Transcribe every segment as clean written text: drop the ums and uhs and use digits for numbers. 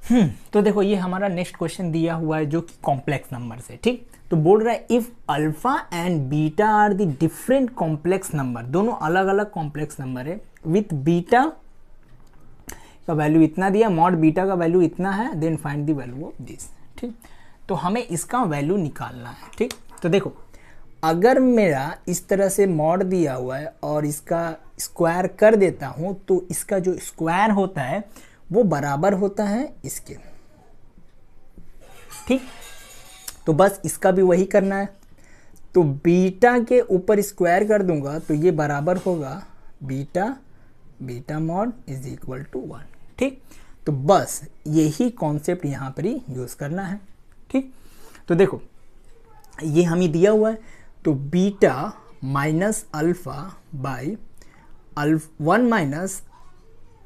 तो देखो ये हमारा नेक्स्ट क्वेश्चन दिया हुआ है जो कि कॉम्प्लेक्स नंबर से, ठीक। तो बोल रहा है if alpha and beta are the different complex number, दोनों अलग अलग कॉम्प्लेक्स नंबर है, विथ बीटा का वैल्यू इतना दिया, मॉड बीटा का वैल्यू इतना है, then find the value of this, ठीक। तो हमें इसका वैल्यू निकालना है, ठीक। तो देखो अगर मेरा इस तरह से मॉड दिया हुआ है और इसका स्क्वायर कर देता हूं तो इसका जो स्क्वायर होता है वो बराबर होता है इसके, ठीक। तो बस इसका भी वही करना है। तो बीटा के ऊपर स्क्वायर कर दूंगा तो ये बराबर होगा beta mod is equal to 1, ठीक। तो बस यही कॉन्सेप्ट यहाँ पर ही यूज़ करना है, ठीक। तो देखो ये हमें दिया हुआ है, तो beta minus alpha by 1 minus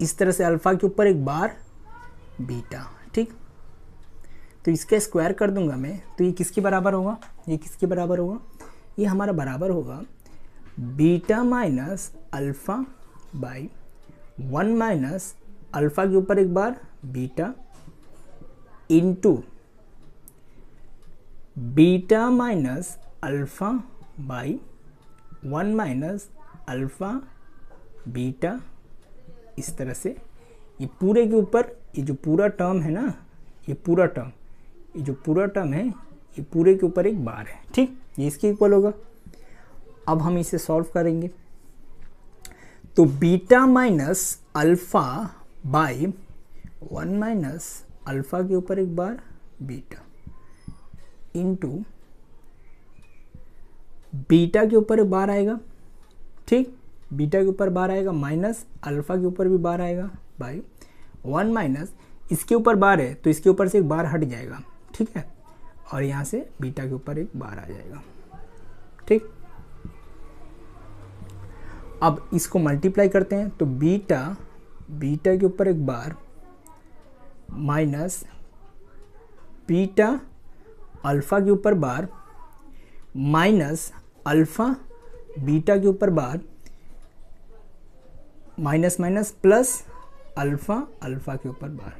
इस तरह से अल्फ़ा के ऊपर एक बार बीटा, ठीक। तो इसका स्क्वायर कर दूंगा मैं, तो ये किसके बराबर होगा, ये किसके बराबर होगा, ये हमारा बराबर होगा beta minus alpha by 1 minus alpha के ऊपर एक बार beta into beta minus alpha by 1 minus alpha beta, इस तरह से ये पूरे के ऊपर ये जो पूरा टर्म है ना, ये पूरा टर्म, ये जो पूरा टर्म है ये पूरे के ऊपर एक बार है, ठीक। ये इसके इक्वल होगा। अब हम इसे सॉल्व करेंगे, तो beta minus alpha by 1 minus alpha के ऊपर एक बार बीटा इंटू बीटा के ऊपर एक बार आएगा, ठीक। बीटा के ऊपर बार आएगा माइनस अल्फ़ा के ऊपर भी बार आएगा बाई 1 माइनस इसके ऊपर बार है तो इसके ऊपर से एक बार हट जाएगा, ठीक है, और यहाँ से बीटा के ऊपर एक बार आ जाएगा, ठीक। अब इसको मल्टीप्लाई करते हैं, तो बीटा के ऊपर एक बार माइनस बीटा अल्फ़ा के ऊपर बार माइनस अल्फ़ा बीटा के ऊपर बार माइनस माइनस प्लस अल्फ़ा के ऊपर बार,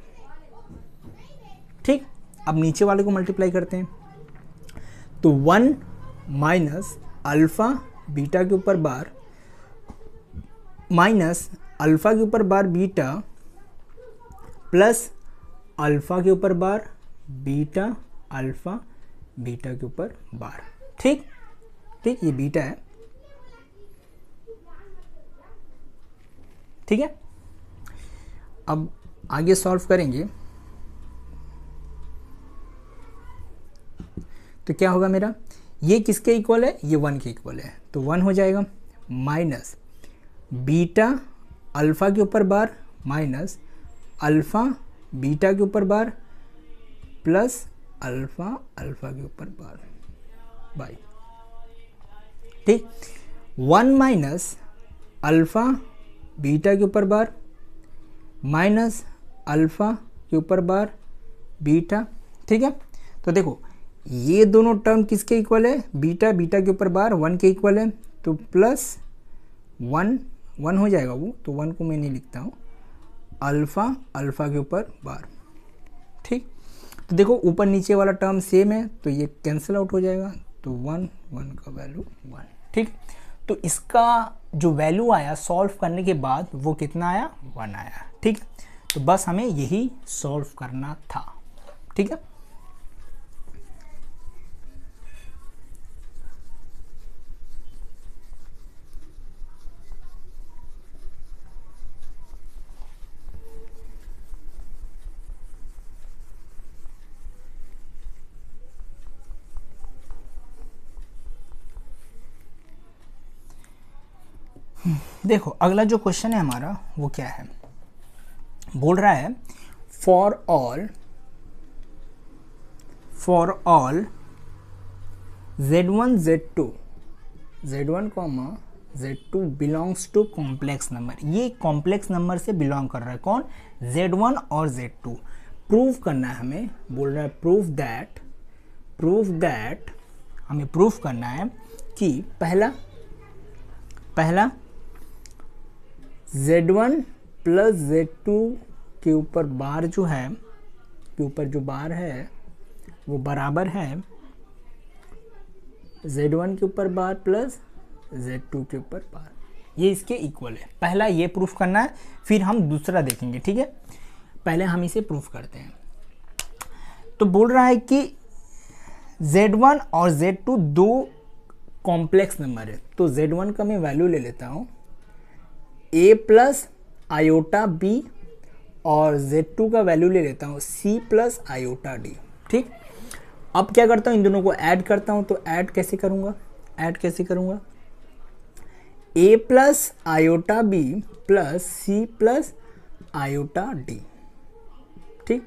ठीक। अब नीचे वाले को मल्टीप्लाई करते हैं, तो 1 माइनस अल्फ़ा बीटा के ऊपर बार माइनस अल्फ़ा के ऊपर बार बीटा प्लस अल्फ़ा के ऊपर बार बीटा अल्फ़ा बीटा के ऊपर बार, ठीक, ठीक। ये बीटा है, ठीक है। अब आगे सॉल्व करेंगे तो क्या होगा मेरा, ये किसके इक्वल है, ये 1 के इक्वल है, तो 1 हो जाएगा माइनस बीटा अल्फ़ा के ऊपर बार माइनस अल्फ़ा बीटा के ऊपर बार प्लस अल्फ़ा के ऊपर बार बाई, ठीक। 1 माइनस अल्फ़ा बीटा के ऊपर बार माइनस अल्फ़ा के ऊपर बार बीटा, ठीक है। तो देखो ये दोनों टर्म किसके इक्वल है, बीटा के ऊपर बार 1 के इक्वल है, तो प्लस 1 हो जाएगा वो, तो 1 को मैं नहीं लिखता हूँ, अल्फ़ा के ऊपर बार, ठीक। तो देखो ऊपर नीचे वाला टर्म सेम है तो ये कैंसिल आउट हो जाएगा, तो 1 का वैल्यू 1, ठीक। तो इसका जो वैल्यू आया सॉल्व करने के बाद वो कितना आया, 1 आया, ठीक। तो बस हमें यही सॉल्व करना था, ठीक है। देखो अगला जो क्वेश्चन है हमारा वो क्या है, बोल रहा है for all z1 z2 belongs to complex number, ये कॉम्प्लेक्स नंबर से बिलोंग कर रहा है, कौन, z1 और z2। प्रूव करना है हमें, बोल रहा है प्रूव दैट हमें प्रूव करना है कि पहला z1 प्लस z2 के ऊपर बार जो है के ऊपर जो बार है वो बराबर है Z1 के ऊपर बार प्लस Z2 के ऊपर बार, ये इसके इक्वल है। पहला ये प्रूफ करना है, फिर हम दूसरा देखेंगे, ठीक है। पहले हम इसे प्रूफ करते हैं। तो बोल रहा है कि Z1 और Z2 दो कॉम्प्लेक्स नंबर है, तो Z1 का मैं वैल्यू ले लेता हूँ a प्लस आयोटा बी और Z2 का वैल्यू ले लेता हूँ c प्लस आयोटा डी, ठीक। अब क्या करता हूँ, इन दोनों को ऐड करता हूँ। तो ऐड कैसे करूँगा, a plus iota b plus c plus iota D, ठीक।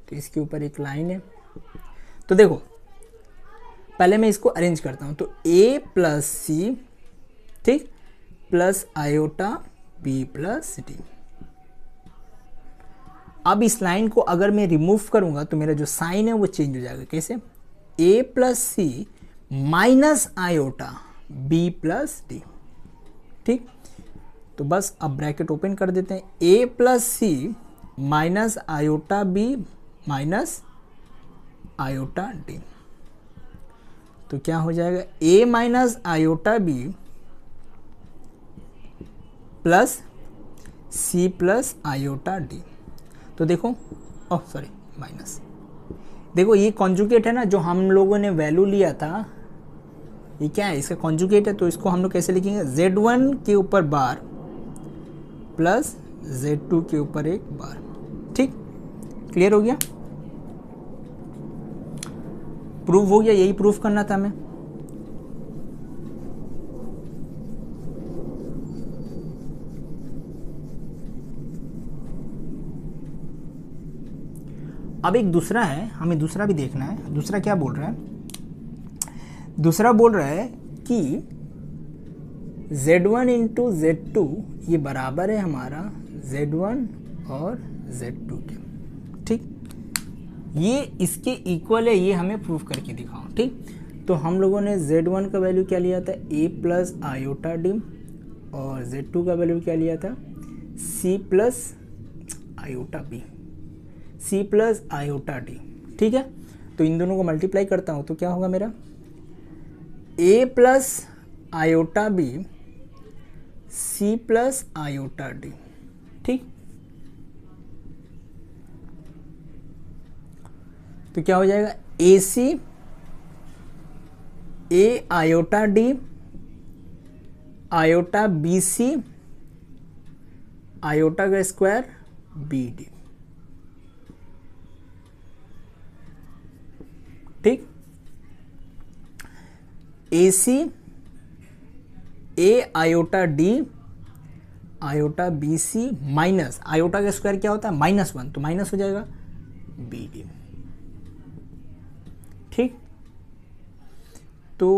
तो इसके ऊपर एक लाइन है। तो देखो पहले मैं इसको अरेंज करता हूँ। तो a प्लस सी, ठीक, plus iota b plus d. अब इस लाइन को अगर मैं रिमूव करूंगा तो मेरा जो साइन है वो चेंज हो जाएगा। कैसे, a plus c minus iota b plus d, ठीक। तो बस अब ब्रैकेट ओपन कर देते हैं, a plus c minus iota b minus iota d. तो क्या हो जाएगा, a minus iota b plus c plus iota d. तो देखो, ओह सॉरी माइनस, देखो ये कॉन्जुगेट है ना, जो हम लोगों ने वैल्यू लिया था ये क्या है, इसका कॉन्जुगेट है। तो इसको हम लोग कैसे लिखेंगे, Z1 के ऊपर बार प्लस Z2 के ऊपर एक बार, ठीक। क्लियर हो गया, प्रूफ हो गया, यही प्रूफ करना था हमें। अब एक दूसरा है, हमें दूसरा भी देखना है। दूसरा क्या बोल रहा है, दूसरा बोल रहा है कि Z1 इंटू Z2 ये बराबर है हमारा Z1 और Z2 के, ठीक। ये इसके इक्वल है, ये हमें प्रूफ करके दिखाओ, ठीक। तो हम लोगों ने Z1 का वैल्यू क्या लिया था, a प्लस आयोटा डी, और Z2 का वैल्यू क्या लिया था, c plus iota B, c plus iota D, ठीक है। तो इन दोनों को मल्टीप्लाई करता हूँ तो क्या होगा मेरा, a plus iota B c plus iota D, ठीक। तो क्या हो जाएगा, A C A iota D iota B C iota का स्क्वायर बी डी, ठीक। A C A iota D iota B C minus iota का स्क्वायर क्या होता है, -1, तो माइनस हो जाएगा बी डी, ठीक। तो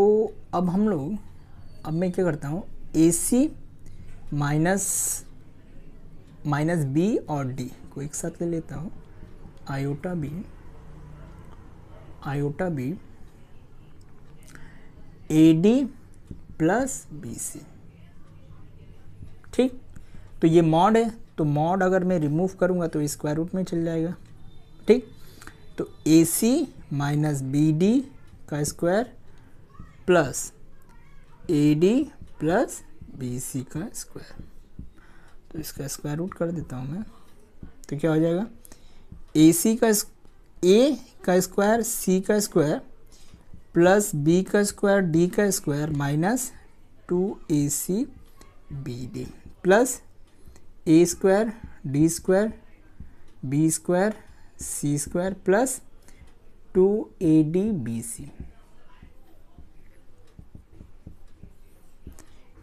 अब हम लोग, अब मैं क्या करता हूँ, ए सी माइनस बी और डी को एक साथ ले लेता हूँ, iota b a d plus b c, ठीक। तो ये मॉड है, तो मॉड अगर मैं रिमूव करूँगा तो स्क्वायर रूट में चल जाएगा, ठीक। तो a c minus b d का square plus a d plus b c का स्क्वायर, तो इसका स्क्वायर रूट कर देता हूँ मैं। तो क्या हो जाएगा, ए सी का ए का स्क्वायर सी का स्क्वायर प्लस बी का स्क्वायर डी का square minus 2ac B D plus A square D square B square C square plus 2ad B C.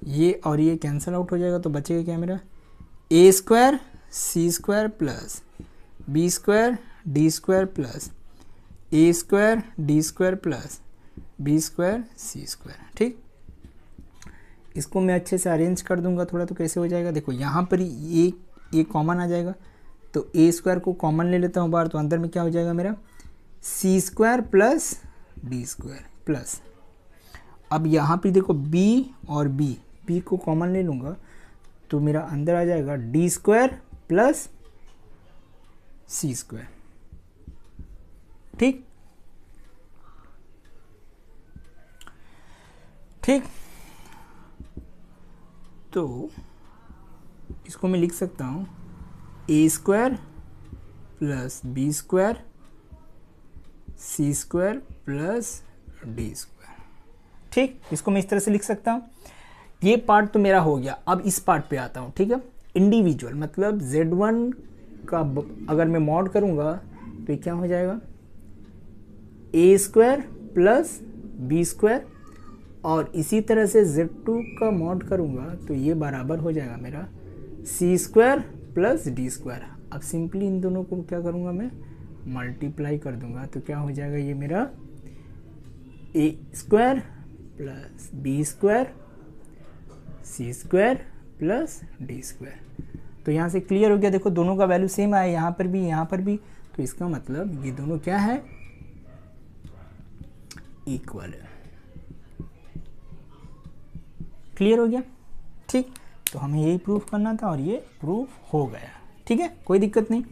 ये और ये कैंसिल आउट हो जाएगा, तो बचेगा क्या मेरा, A square C square plus B square D square plus A square D square plus B square C square, ठीक। इसको मैं अच्छे से अरेंज कर दूंगा थोड़ा, तो कैसे हो जाएगा, देखो यहाँ पर ये कॉमन आ जाएगा, तो ए स्क्वायर को कॉमन ले लेता हूँ बाहर, तो अंदर में क्या हो जाएगा मेरा, C square plus D square plus, अब यहाँ पे देखो बी और बी को कॉमन ले लूँगा तो मेरा अंदर आ जाएगा डी स्क्वायर प्लस सी स्क्वायर, ठीक ठीक। तो इसको मैं लिख सकता हूँ ए square plus B square C square plus D square. ठीक, इसको मैं इस तरह से लिख सकता हूँ। ये पार्ट तो मेरा हो गया। अब इस पार्ट पे आता हूँ। ठीक है, इंडिविजुअल मतलब z1 का अगर मैं मॉड करूँगा तो ये क्या हो जाएगा, ए स्क्वायर प्लस बी स्क्वायर, और इसी तरह से z2 का मॉड करूँगा तो ये बराबर हो जाएगा मेरा C square plus D square. अब सिंपली इन दोनों को क्या करूँगा, मैं मल्टीप्लाई कर दूंगा तो क्या हो जाएगा, ये मेरा A square plus B square C square plus D square. तो यहाँ से क्लियर हो गया। देखो दोनों का वैल्यू सेम आया, यहाँ पर भी यहाँ पर भी, तो इसका मतलब ये दोनों क्या है, इक्वल है। क्लियर हो गया। ठीक, तो हमें यही प्रूफ करना था और ये प्रूफ हो गया। ठीक है, कोई दिक्कत नहीं।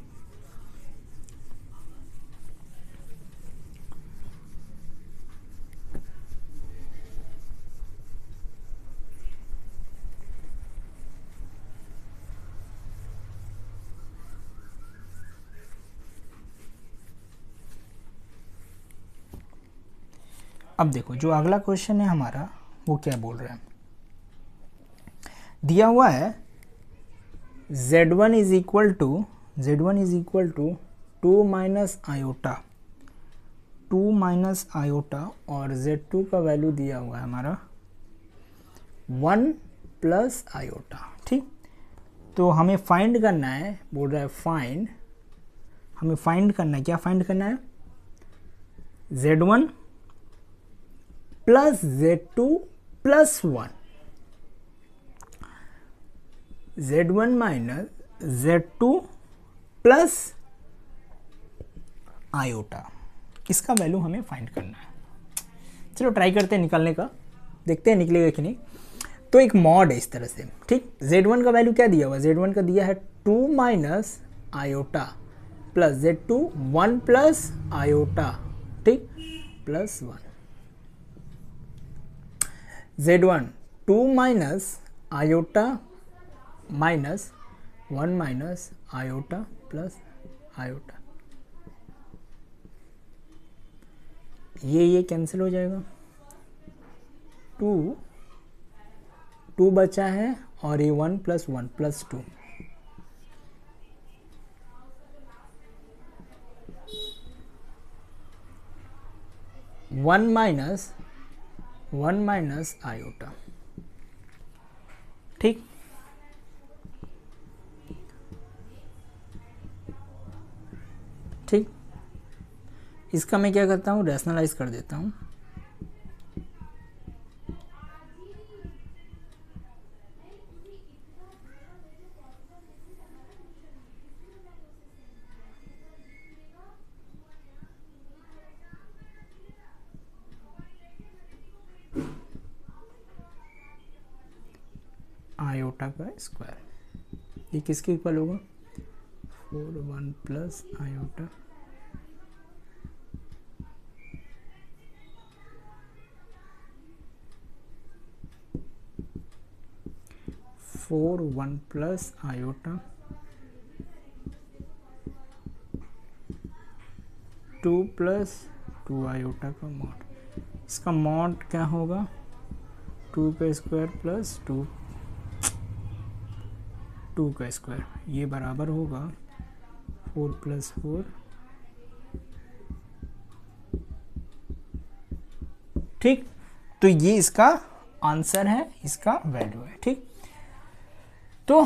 अब देखो जो अगला क्वेश्चन है हमारा वो क्या बोल रहा है, दिया हुआ है z1 is equal to 2 minus iota, 2 minus iota, और z2 का वैल्यू दिया हुआ है हमारा 1 प्लस आयोटा। ठीक, तो हमें फाइंड करना है, बोल रहा है फाइंड, हमें फाइंड करना है, क्या फाइंड करना है, z1 plus z2 plus 1, z1 minus z2 plus iota, इसका वैल्यू हमें फाइंड करना है। चलो ट्राई करते हैं निकालने का, देखते हैं निकलेगा कि नहीं। तो एक मॉड है इस तरह से। ठीक, z1 का वैल्यू क्या दिया हुआ, z1 का दिया है 2 minus iota plus z2 1 plus iota, ठीक, plus 1, z1 2 minus iota minus 1 minus iota plus iota, ये कैंसिल हो जाएगा, 2 बचा है और ये 1 plus 1 plus 2, one minus iota. ठीक, ठीक, इसका मैं क्या करता हूँ, रैशनलाइज कर देता हूँ। आयोटा का स्क्वायर, ये किसके इक्वल होगा, 4 1 plus iota 4 1 plus iota 2 plus 2 iota का मॉड, इसका मॉड क्या होगा, 2 का स्क्वायर प्लस 2 का स्क्वायर, ये बराबर होगा 4 प्लस 4। ठीक, तो ये इसका आंसर है, इसका वैल्यू है। ठीक, तो